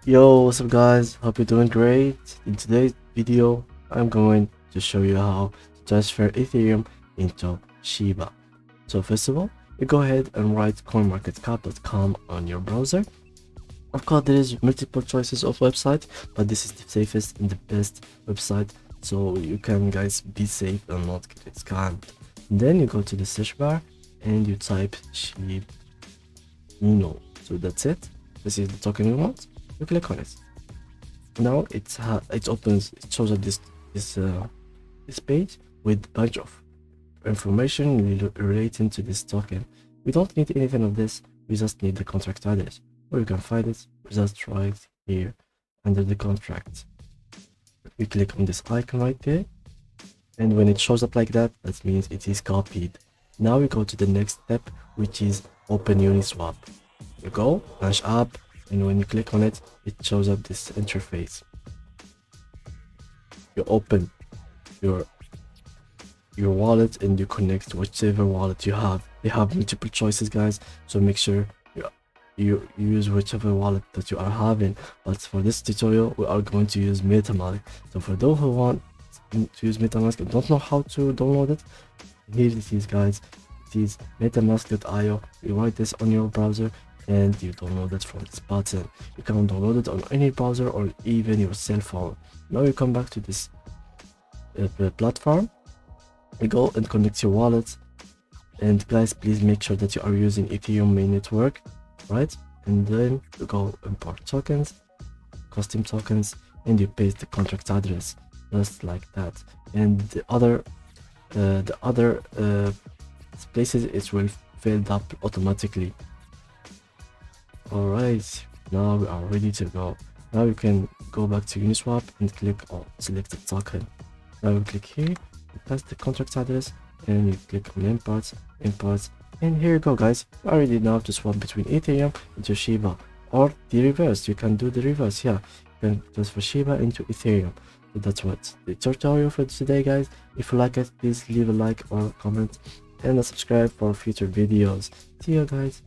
Yo, what's up guys? Hope you're doing great. In today's video, I'm going to show you how to transfer Ethereum into Shiba. So first of all, you go ahead and write coinmarketcap.com on your browser. Of course, there is multiple choices of website, but this is the safest and the best website, so you can guys be safe and not get scammed. Then you go to the search bar and you type SHIBA INU. So that's it. This is the token you want. You click on it. Now it opens. It shows up this page with a bunch of information relating to this token. We don't need anything of this. We just need the contract address. Where you can find it, just right here under the contract. We click on this icon right there, and when it shows up like that, that means it is copied. Now we go to the next step, which is open Uniswap. You go launch app, and when you click on it, it shows up this interface. You open your wallet and you connect whichever wallet you have. They have multiple choices, guys, so make sure you use whichever wallet that you are having. But for this tutorial, we are going to use MetaMask. So for those who want to use MetaMask and don't know how to download it, here it is, guys. It is metamask.io. You write this on your browser and you download it from this button. You can download it on any browser or even your cell phone. Now you come back to this platform. You go and connect your wallet, and guys, please make sure that you are using Ethereum main network, right? And then you go import tokens, custom tokens, and you paste the contract address just like that. And the other places, it will filled up automatically. All right, now we are ready to go. Now you can go back to Uniswap and click on selected token. Now you click here, you paste the contract address, and you click on imports, and here you go, guys. You are ready now to swap between Ethereum into Shiba, or the reverse. You can do the reverse. Yeah, you can transfer Shiba into Ethereum. So that's what the tutorial for today, guys. If you like it, please leave a like or comment and subscribe for future videos. See you guys.